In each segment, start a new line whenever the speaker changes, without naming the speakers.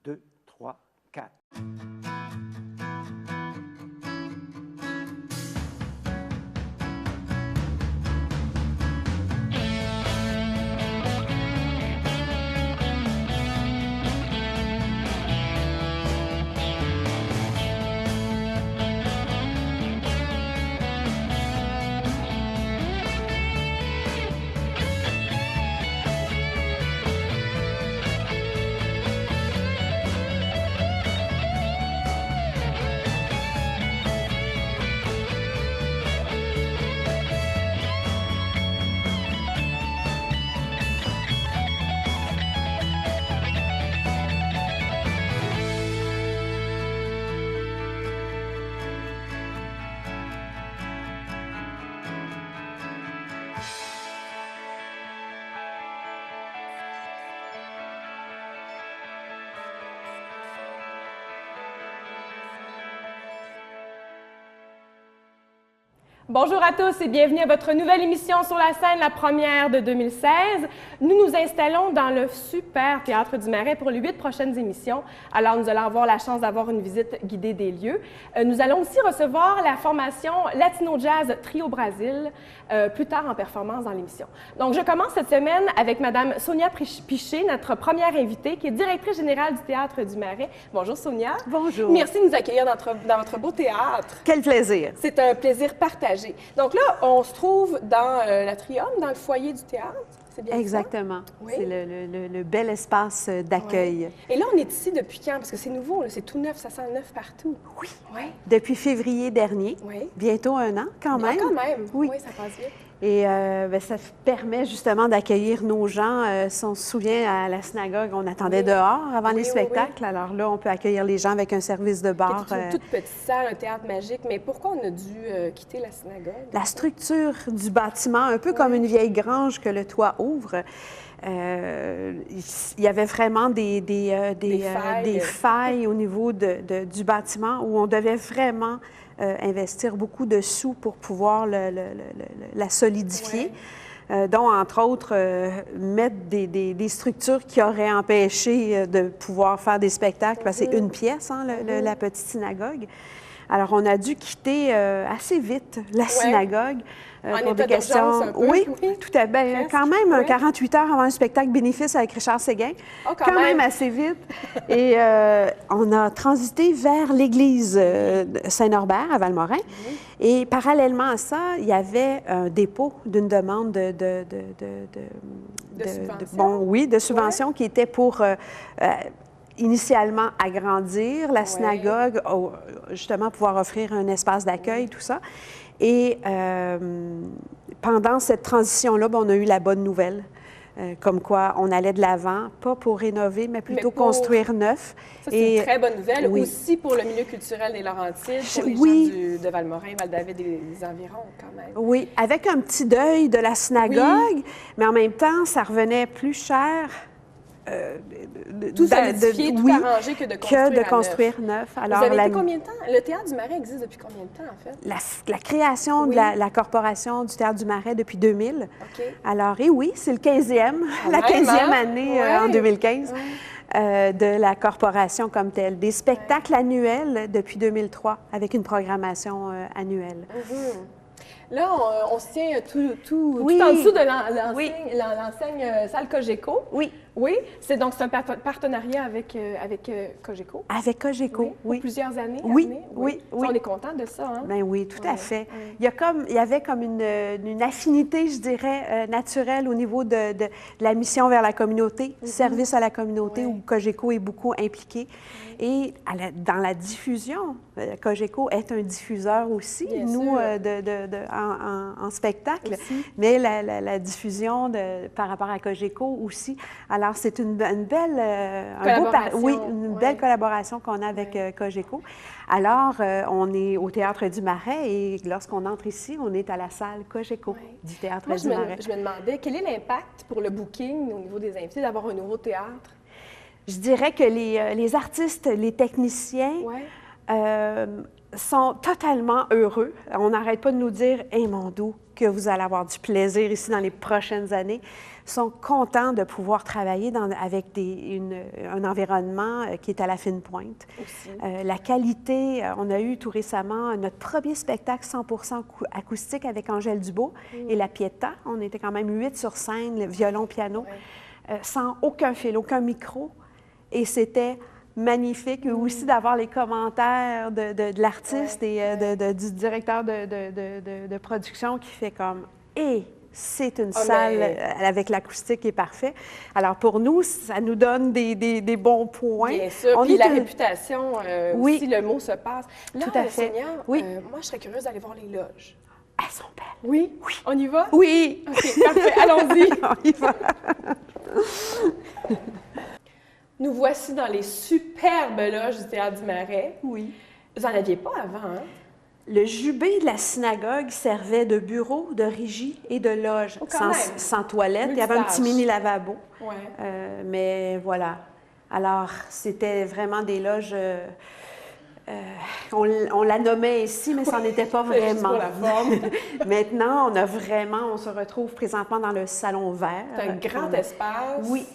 2, 3, 4.
Bonjour à tous et bienvenue à votre nouvelle émission sur la scène, la première de 2016. Nous nous installons dans le super Théâtre du Marais pour les 8 prochaines émissions. Alors, nous allons avoir la chance d'avoir une visite guidée des lieux. Nous allons aussi recevoir la formation Latino Jazz Trio Brasil plus tard en performance dans l'émission. Donc, je commence cette semaine avec Madame Sonia Piché, notre première invitée, qui est directrice générale du Théâtre du Marais. Bonjour Sonia.
Bonjour.
Merci de nous accueillir dans votre beau théâtre.
Quel plaisir.
C'est un plaisir partagé. Donc là, on se trouve dans l'Atrium, dans le foyer du théâtre. C'est bien
Exactement.
Oui.
C'est le bel espace d'accueil.
Ouais. Et là, on est ici depuis quand? Parce que c'est nouveau, c'est tout neuf, ça sent neuf partout.
Oui.
Ouais.
Depuis février dernier.
Oui.
Bientôt 1 an, quand même.
Quand même.
Oui.
Oui, ça passe vite.
Et ça permet justement d'accueillir nos gens. Si on se souvient, à la synagogue, on attendait dehors avant les spectacles. Alors là, on peut accueillir les gens avec un service de bar.
C'est une toute petite salle, un théâtre magique. Mais pourquoi on a dû quitter la synagogue?
La structure du bâtiment, un peu comme une vieille grange que le toit ouvre. Il y avait vraiment des failles au niveau du bâtiment où on devait vraiment investir beaucoup de sous pour pouvoir la solidifier.
Ouais.
Dont, entre autres, mettre des structures qui auraient empêché de pouvoir faire des spectacles, parce que c'est une pièce, hein, la petite synagogue. Alors, on a dû quitter assez vite la synagogue.
En état d'urgence un peu.
Oui, tout à fait. Quand même, 48 heures avant un spectacle bénéfice avec Richard Séguin.
Oh,
quand même assez vite. Et on a transité vers l'église Saint-Norbert à Valmorin. Et parallèlement à ça, il y avait un dépôt d'une demande de subvention qui était pour initialement agrandir la synagogue, justement pouvoir offrir un espace d'accueil, tout ça. Et pendant cette transition-là, on a eu la bonne nouvelle, comme quoi on allait de l'avant, pas pour rénover, mais plutôt construire neuf.
Ça, c'est une très bonne nouvelle, aussi pour le milieu culturel des Laurentides, pour les gens de Valmorin, Val-David et les environs, quand même.
Oui, avec un petit deuil de la synagogue, mais en même temps, ça revenait plus cher.
Tout solidifier, tout arranger que de construire
neuf.
Alors, vous avez été combien de temps? Le Théâtre du Marais existe depuis combien de temps, en fait?
La création de la corporation du Théâtre du Marais depuis 2000. Alors, et oui, c'est le 15e, la 15e année en 2015 de la corporation comme telle. Des spectacles annuels depuis 2003 avec une programmation annuelle.
Là, on se tient tout en dessous de l'enseigne salle Cogeco.
Oui.
Oui, c'est un partenariat avec Cogeco.
Avec Cogeco,
Pour plusieurs années.
Oui.
On est content de ça, hein?
Bien oui, tout à fait. Il y avait comme une affinité, je dirais, naturelle au niveau de la mission vers la communauté, service à la communauté, où Cogeco est beaucoup impliqué. Et dans la diffusion, Cogeco est un diffuseur aussi, en spectacle, mais la diffusion par rapport à Cogeco aussi. Alors, c'est une belle belle collaboration qu'on a avec Cogeco. Alors, on est au Théâtre du Marais et lorsqu'on entre ici, on est à la salle Cogeco du Théâtre du Marais.
Je me demandais, quel est l'impact pour le booking au niveau des invités d'avoir un nouveau théâtre?
Je dirais que les artistes, les techniciens sont totalement heureux. On n'arrête pas de nous dire « Hey, mon dos, que vous allez avoir du plaisir ici dans les prochaines années, sont contents de pouvoir travailler avec un environnement qui est à la fine pointe. La qualité, on a eu tout récemment notre premier spectacle 100% acoustique avec Angèle Dubois et la Pietà. On était quand même 8 sur scène, le violon, piano, sans aucun fil, aucun micro. Et c'était magnifique aussi d'avoir les commentaires de l'artiste et du directeur de production qui fait comme « Et c'est une salle avec l'acoustique qui est parfait. » Alors pour nous, ça nous donne des bons points.
Bien sûr, puis la réputation, aussi, le mot se passe. Là,
tout à fait.
Sonia,
moi,
je serais curieuse d'aller voir les loges.
Elles sont belles.
Oui? Oui. On y va?
Oui!
OK, parfait. Allons-y.
On y va.
Nous voici dans les superbes loges du Théâtre du Marais.
Oui.
Vous n'en aviez pas avant, hein?
Le jubé de la synagogue servait de bureau, de régie et de loge, sans toilette. Il y avait un petit mini-lavabo. Mais voilà. Alors, c'était vraiment des loges... on la nommait ici, mais ça n'en était pas vraiment.
Pour la forme.
Maintenant, on se retrouve présentement dans le salon vert.
C'est un grand espace.
Oui,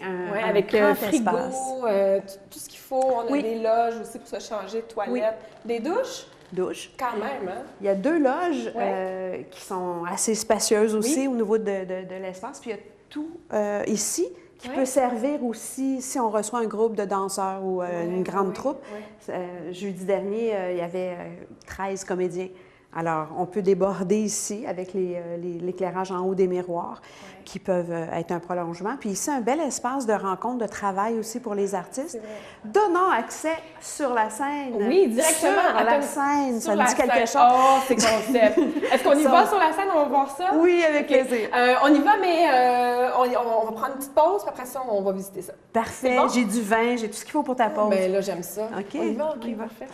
avec
grand
frigo, tout ce qu'il faut. On a des loges aussi pour se changer, toilettes, des douches. Quand même, hein?
Il y a 2 loges qui sont assez spacieuses aussi au niveau de l'espace. Puis il y a tout ici qui peut servir aussi si on reçoit un groupe de danseurs ou une grande troupe. Jeudi dernier, il y avait 13 comédiens. Alors, on peut déborder ici avec l'éclairage en haut des miroirs qui peuvent être un prolongement. Puis ici, un bel espace de rencontre, de travail aussi pour les artistes, donnant accès sur la scène.
Oui, directement
sur la scène. Ça me dit quelque chose.
Oh, c'est concept. Est-ce qu'on y va sur la scène? On va voir ça?
Oui, avec plaisir.
On y va, mais on va prendre une petite pause, puis après ça, on va visiter ça.
Parfait. Bon? J'ai du vin, j'ai tout ce qu'il faut pour ta pause.
Bien là, j'aime ça.
OK.
On y va?
OK,
parfait.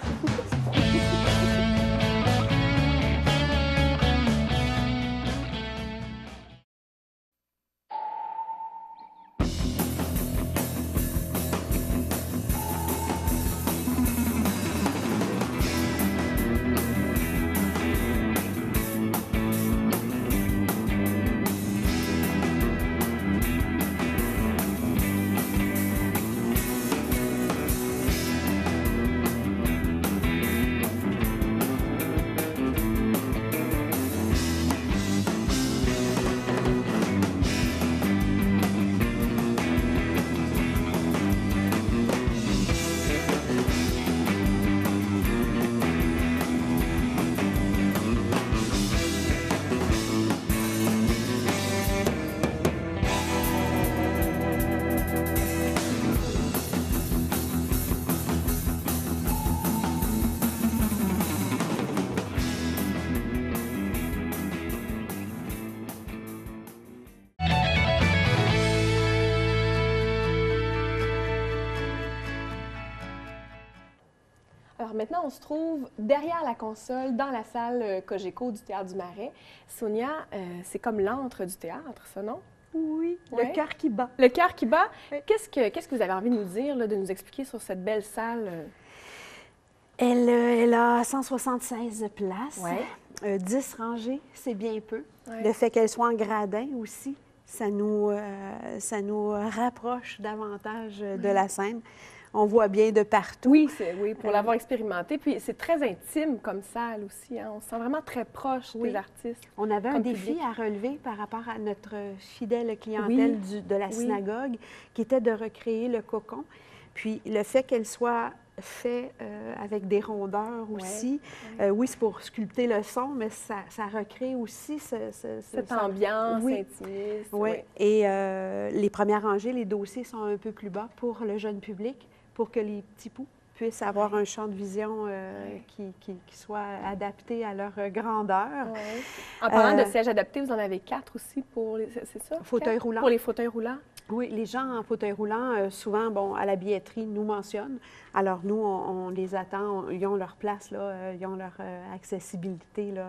Alors maintenant, on se trouve derrière la console, dans la salle Cogeco du Théâtre du Marais. Sonia, c'est comme l'antre du théâtre, ça, non?
Oui, le cœur qui bat.
Le cœur qui bat. Oui. Qu'est-ce que vous avez envie de nous dire, là, de nous expliquer sur cette belle salle?
Elle a 176 places, 10 rangées, c'est bien peu. Le fait qu'elle soit en gradin aussi, ça nous rapproche davantage de la scène. On voit bien de partout.
Oui, pour l'avoir expérimenté. Puis c'est très intime comme salle aussi. Hein? On se sent vraiment très proche des artistes.
On avait un défi à relever par rapport à notre fidèle clientèle de la synagogue, qui était de recréer le cocon. Puis le fait qu'elle soit faite avec des rondeurs aussi, oui, c'est pour sculpter le son, mais ça recrée aussi
cette ambiance intimiste.
Oui, et les premières rangées, les dossiers sont un peu plus bas pour le jeune public, pour que les petits poux puissent avoir un champ de vision qui soit adapté à leur grandeur.
En parlant de sièges adaptés, vous en avez 4 aussi pour c'est ça?
Fauteuils roulants.
Pour les fauteuils roulants? Oui,
les gens en fauteuil roulant, souvent, à la billetterie, nous mentionnent. Alors, nous, on les attend, ils ont leur place, là, ils ont leur accessibilité là,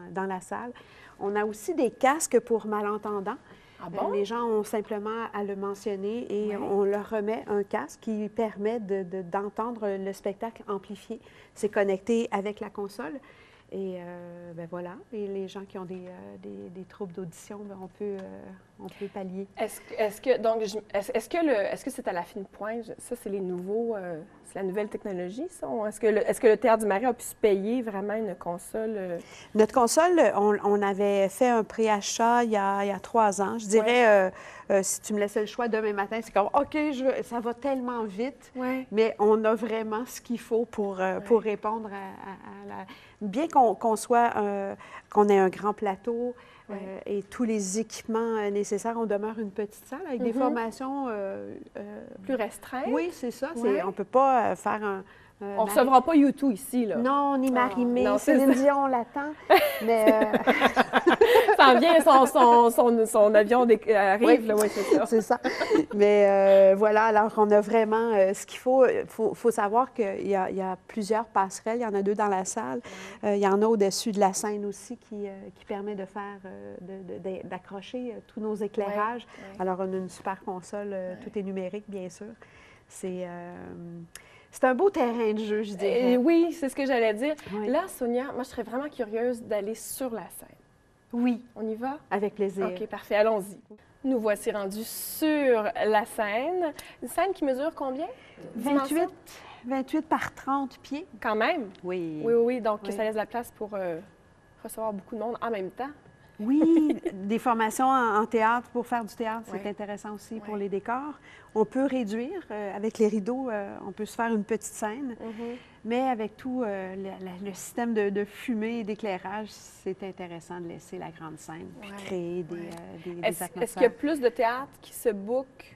dans la salle. On a aussi des casques pour malentendants.
Ah bon?
Les gens ont simplement à le mentionner et on leur remet un casque qui permet d'entendre le spectacle amplifié. C'est connecté avec la console. Et ben voilà, et les gens qui ont des troubles d'audition, ben on peut pallier.
Est-ce que c'est à la fine pointe? Ça, c'est c'est la nouvelle technologie, ça? Est-ce que le Théâtre du Marais a pu se payer vraiment une console?
Notre console, on avait fait un préachat il y a 3 ans. Je dirais, si tu me laissais le choix demain matin, c'est comme, OK, ça va tellement vite, mais on a vraiment ce qu'il faut pour répondre à la... Bien qu'on ait un grand plateau et tous les équipements nécessaires, on demeure une petite salle avec des formations...
plus restreintes?
Oui, c'est ça. On ne peut pas faire un...
on ne recevra pas YouTube ici, là.
Non, ni Marie-Mé, Céline Dion, on l'attend. Mais...
ça en vient, son avion arrive, là, oui, c'est ça.
C'est ça. Mais voilà, alors on a vraiment ce qu'il faut. Il faut savoir qu'il y a plusieurs passerelles. Il y en a 2 dans la salle. Il y en a au-dessus de la scène aussi qui permet de faire, d'accrocher tous nos éclairages. Alors, on a une super console. Tout est numérique, bien sûr. C'est un beau terrain de jeu, je dirais.
Oui, c'est ce que j'allais dire.
Oui.
Là, Sonia, moi, je serais vraiment curieuse d'aller sur la scène.
Oui.
On y va?
Avec plaisir.
OK, parfait. Allons-y. Nous voici rendus sur la scène. Une scène qui mesure combien?
28 par 30 pieds.
Quand même?
Oui.
Oui. Donc, ça laisse la place pour recevoir beaucoup de monde en même temps.
Oui, des formations en théâtre pour faire du théâtre, c'est intéressant aussi pour les décors. On peut réduire, avec les rideaux, on peut se faire une petite scène, mais avec tout le système de fumée et d'éclairage, c'est intéressant de laisser la grande scène, puis créer des atmosphères.
Est-ce qu'il y a plus de théâtre qui se book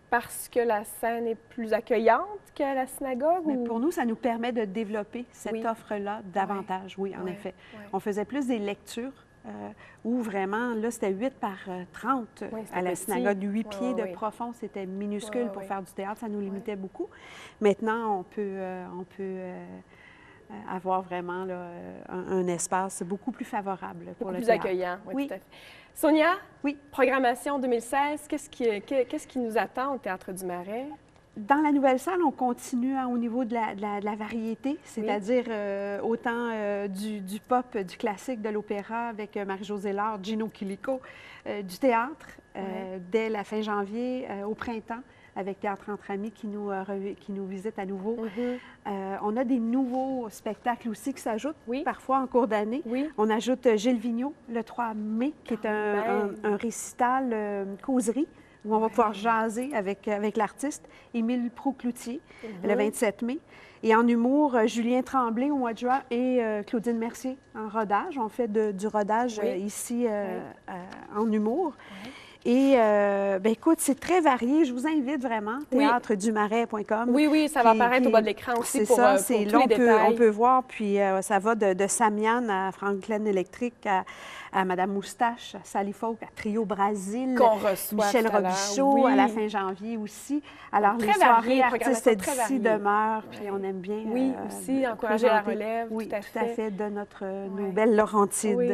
parce que la scène est plus accueillante que la synagogue?
Mais pour nous, ça nous permet de développer cette offre-là davantage, oui, en effet. On faisait plus des lectures. Où vraiment, là, c'était 8 par 30 à la synagogue. 8 pieds de profond, c'était minuscule pour faire du théâtre, ça nous limitait beaucoup. Maintenant, on peut avoir vraiment là, un espace beaucoup plus favorable pour le théâtre.
Plus accueillant, oui, tout à fait. Sonia,
oui.
Programmation 2016, qu'est-ce qui nous attend au Théâtre du Marais?
Dans la nouvelle salle, on continue au niveau de la variété, c'est-à-dire autant du pop, du classique, de l'opéra avec Marie-Josée Lard, Gino Chilico, du théâtre dès la fin janvier au printemps avec Théâtre entre amis qui nous visite à nouveau. On a des nouveaux spectacles aussi qui s'ajoutent parfois en cours d'année. On ajoute Gilles Vigneault le 3 mai, qui est un récital causerie, où on va pouvoir jaser avec l'artiste Émile Proulx-Cloutier le 27 mai. Et en humour, Julien Tremblay au mois de juin et Claudine Mercier en rodage. On fait du rodage ici en humour. Et, bien, écoute, c'est très varié. Je vous invite vraiment, théâtredumarais.com.
Oui, ça va apparaître au bas de l'écran aussi pour
ça,
tous les
là,
détails.
on peut voir, puis ça va de Samian à Franklin Électrique à Madame Moustache, à Sally Folk, à Trio Brasil,
qu'on reçoit
Michel Robichaud, à la fin janvier aussi. Alors, les soirées artistes d'ici demeurent, puis on aime bien...
Oui, aussi, encourager la relève,
tout à fait, de nos belles Laurentides.
Oui.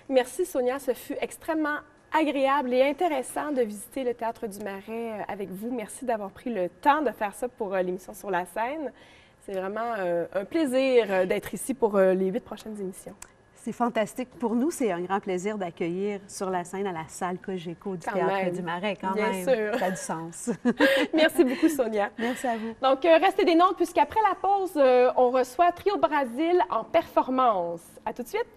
Merci, Sonia. Ce fut extrêmement agréable et intéressant de visiter le Théâtre du Marais avec vous. Merci d'avoir pris le temps de faire ça pour l'émission Sur la scène. C'est vraiment un plaisir d'être ici pour les 8 prochaines émissions.
C'est fantastique. Pour nous, c'est un grand plaisir d'accueillir sur la scène à la salle Cogeco du Théâtre du Marais.
Bien sûr.
Ça a du sens.
Merci beaucoup, Sonia.
Merci à vous.
Donc, restez des nôtres, puisqu'après la pause, on reçoit Trio Brasil en performance. À tout de suite.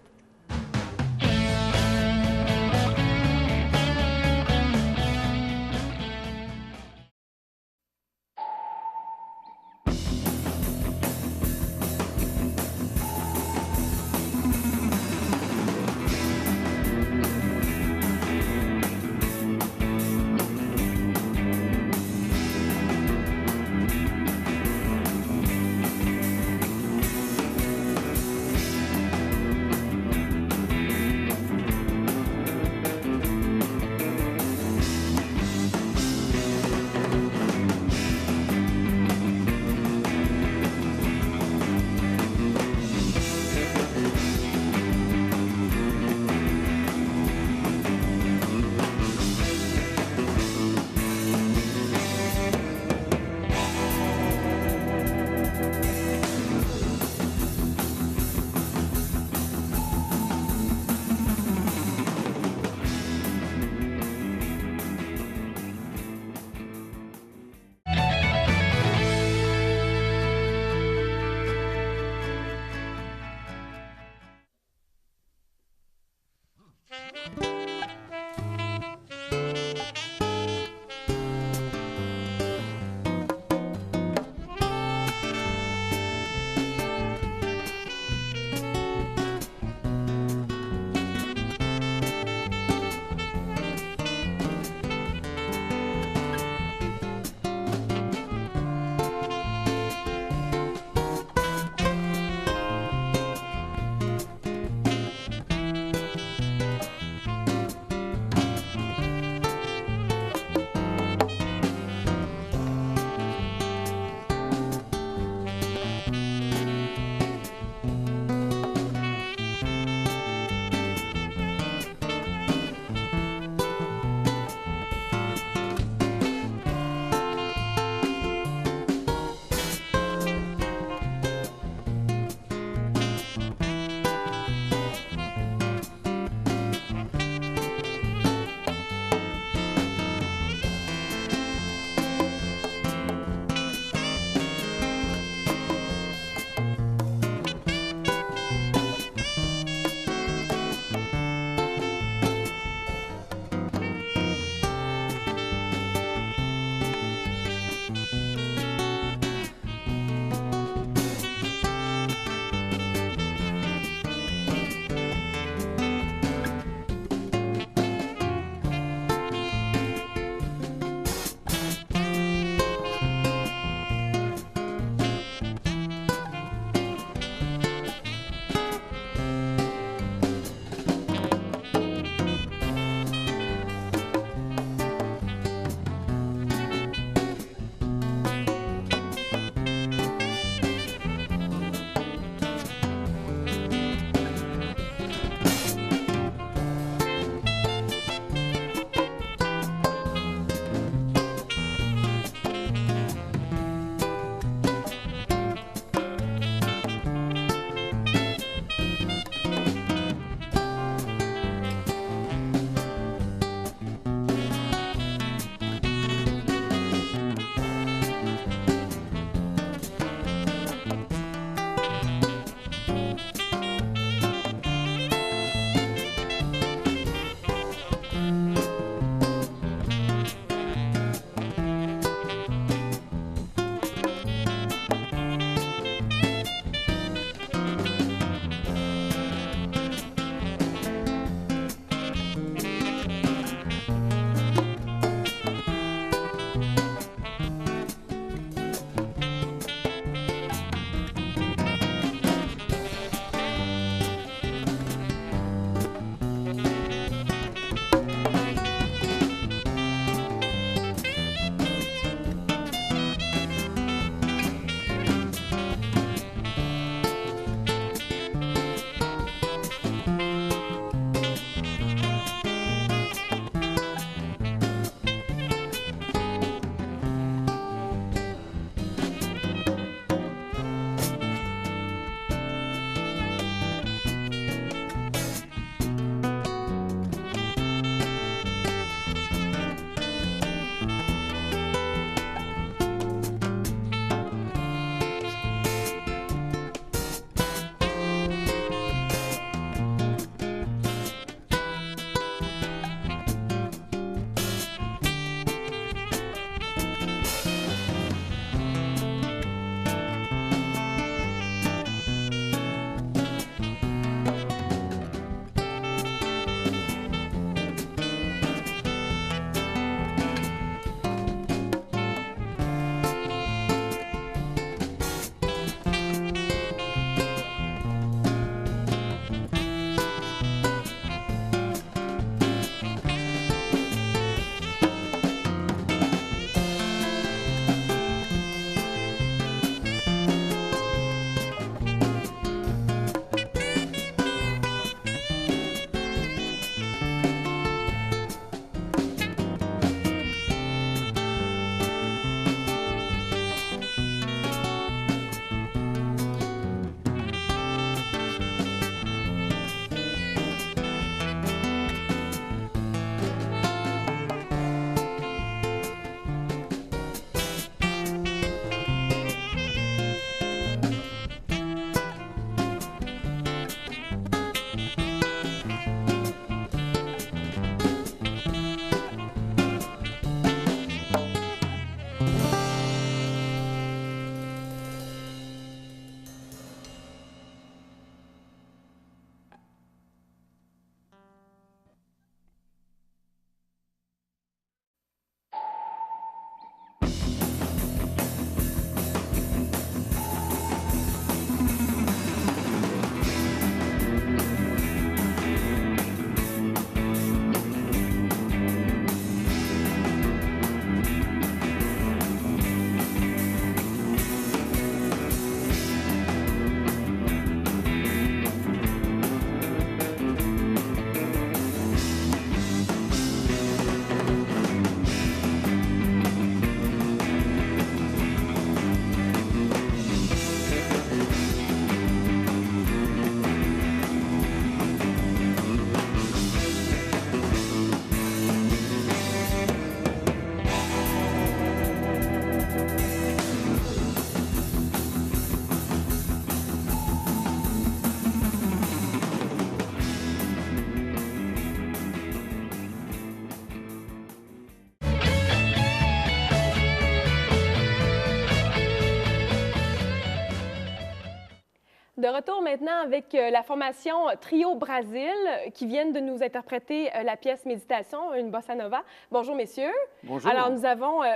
De retour maintenant avec la formation Trio Brasil qui viennent de nous interpréter la pièce Méditation, une bossa nova. Bonjour, messieurs.
Bonjour.
Alors,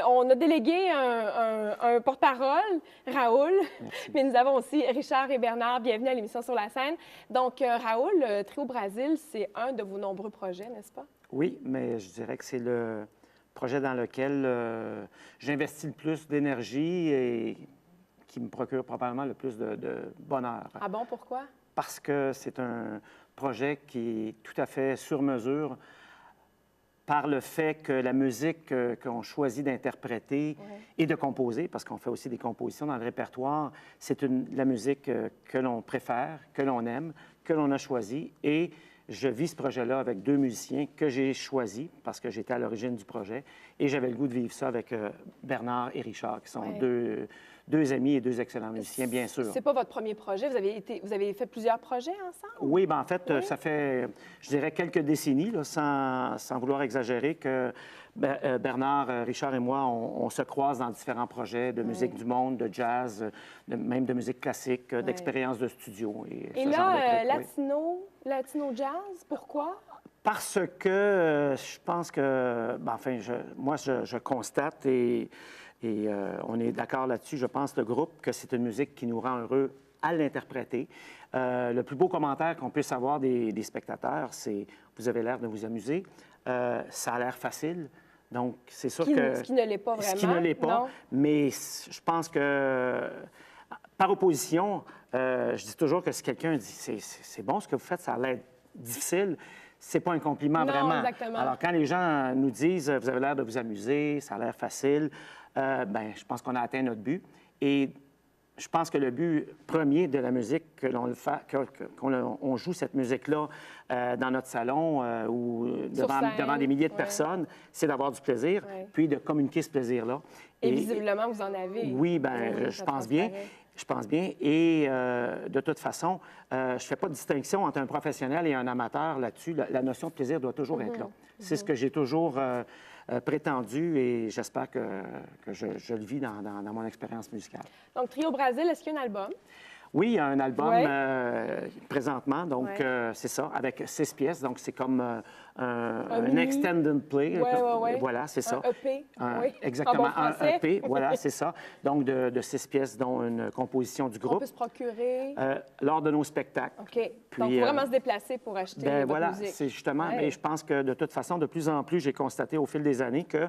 on a délégué un porte-parole, Raoul,
Merci.
mais nous avons aussi Richard et Bernard. Bienvenue à l'émission Sur la scène. Donc, Raoul, Trio Brasil, c'est un de vos nombreux projets, n'est-ce pas?
Oui, mais je dirais que c'est le projet dans lequel j'investis le plus d'énergie et qui me procure probablement le plus de bonheur.
Ah bon, pourquoi?
Parce que c'est un projet qui est tout à fait sur mesure par le fait que la musique qu'on choisit d'interpréter et de composer, parce qu'on fait aussi des compositions dans le répertoire, c'est la musique que l'on préfère, que l'on aime, que l'on a choisie. Et je vis ce projet-là avec 2 musiciens que j'ai choisis parce que j'étais à l'origine du projet et j'avais le goût de vivre ça avec Bernard et Richard, qui sont deux amis et 2 excellents musiciens, bien sûr.
C'est pas votre premier projet. Vous avez fait plusieurs projets ensemble?
Oui, bien en fait, ça fait, je dirais, quelques décennies, là, sans vouloir exagérer, que Bernard, Richard et moi, on se croise dans différents projets de musique du monde, de jazz, même de musique classique, d'expériences de studio.
Et
ce
là,
genre de trucs,
latino jazz, pourquoi?
Parce que je pense que, moi, je constate et on est d'accord là-dessus, je pense, le groupe, que c'est une musique qui nous rend heureux à l'interpréter. Le plus beau commentaire qu'on puisse avoir des spectateurs, c'est « vous avez l'air de vous amuser ça a l'air facile ». Donc, c'est sûr que...
Ce qui ne l'est pas vraiment.
Ce qui ne l'est pas,
non.
mais je pense que, par opposition, je dis toujours que si quelqu'un dit « c'est bon ce que vous faites, ça a l'air difficile », c'est pas un compliment
non,
vraiment.
Exactement.
Alors, quand les gens nous disent « vous avez l'air de vous amuser, ça a l'air facile », je pense qu'on a atteint notre but. Et je pense que le but premier de la musique, que l'on on joue cette musique-là dans notre salon ou devant des milliers de personnes, c'est d'avoir du plaisir, puis de communiquer ce plaisir-là.
Et visiblement, vous en avez.
Oui, je pense bien. Je pense bien. Et de toute façon, je ne fais pas de distinction entre un professionnel et un amateur là-dessus. La notion de plaisir doit toujours être là. C'est ce que j'ai toujours prétendu et j'espère que je le vis dans mon expérience musicale.
Donc, Trio Brasil, est-ce qu'il y a un album?
Oui, il y a un album présentement, donc c'est ça, avec 6 pièces. Donc, c'est comme un extended play. Voilà, c'est ça.
Un EP.
Exactement, un EP, voilà, c'est ça. Donc, de 6 pièces, dont une composition du groupe.
On peut se procurer?
Lors de nos spectacles.
OK.
Puis,
donc, il faut vraiment se déplacer pour acheter votre musique.
C'est justement, mais je pense que de toute façon, de plus en plus, j'ai constaté au fil des années que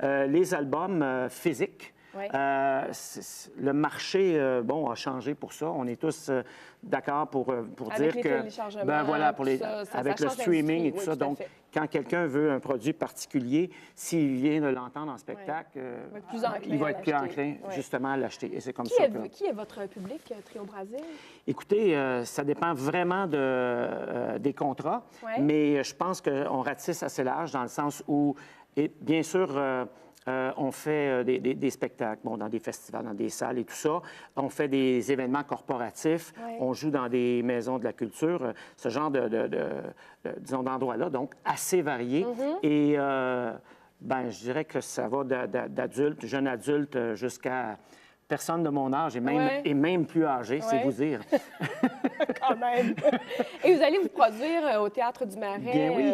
les albums physiques, le marché, a changé pour ça. On est tous d'accord pour dire que, avec le streaming et tout ça. Donc, quand quelqu'un veut un produit particulier, s'il vient de l'entendre en spectacle, il va être plus enclin justement à l'acheter. Et c'est comme ça que...
Qui est votre public, Trio Brasil?
Écoutez, ça dépend vraiment des contrats, mais je pense qu'on ratisse assez large dans le sens où, et bien sûr, on fait des spectacles, dans des festivals, dans des salles et tout ça. On fait des événements corporatifs. On joue dans des maisons de la culture, ce genre disons, d'endroits-là, donc assez variés. Et je dirais que ça va d'adultes, jeunes adultes, jusqu'à personnes de mon âge et même plus âgées, c'est vous dire.
Quand même. Et vous allez vous produire au Théâtre du Marais
Bien oui.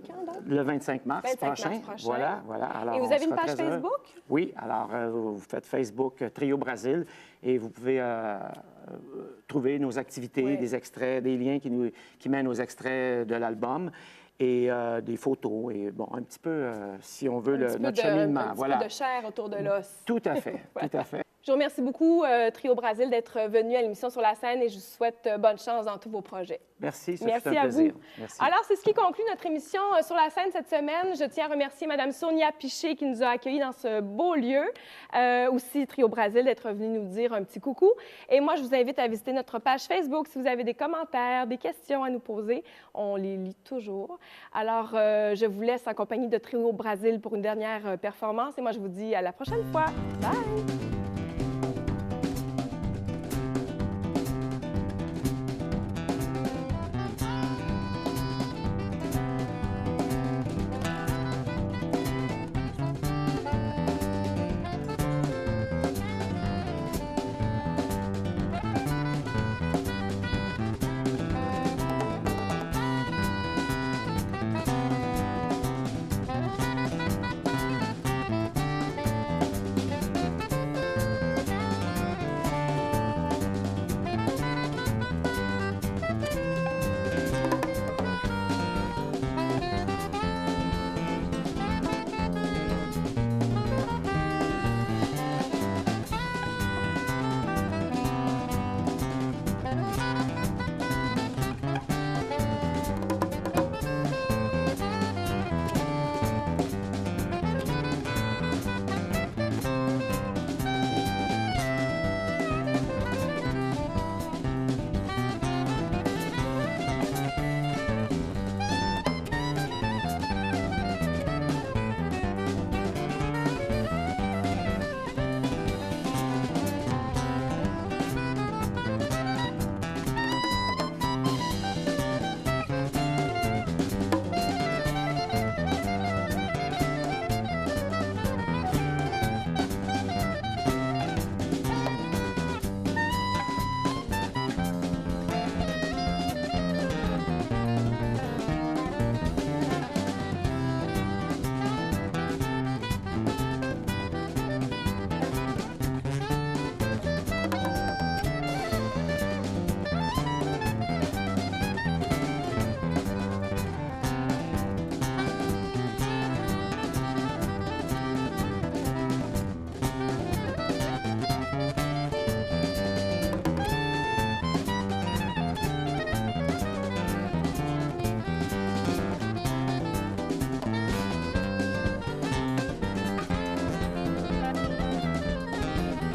Quand donc?
Le 25 mars prochain. Voilà. Alors,
et vous avez une page Facebook?
Oui, alors vous faites Facebook Trio Brasil et vous pouvez trouver nos activités, des extraits, des liens qui mènent aux extraits de l'album et des photos et un petit peu, si on veut, notre cheminement.
Un petit peu de chair autour de l'os.
Tout à fait, tout à fait.
Je vous remercie beaucoup, Trio Brasil, d'être venu à l'émission Sur la scène et je vous souhaite bonne chance dans tous vos projets.
Merci, c'est
Merci
un
à
plaisir.
vous.
Merci.
Alors, c'est ce qui conclut notre émission Sur la scène cette semaine. Je tiens à remercier Mme Sonia Piché qui nous a accueillis dans ce beau lieu. Aussi, Trio Brasil d'être venu nous dire un petit coucou. Et moi, je vous invite à visiter notre page Facebook si vous avez des commentaires, des questions à nous poser. On les lit toujours. Alors, je vous laisse en compagnie de Trio Brasil pour une dernière performance. Et moi, je vous dis à la prochaine fois. Bye!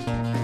Merci.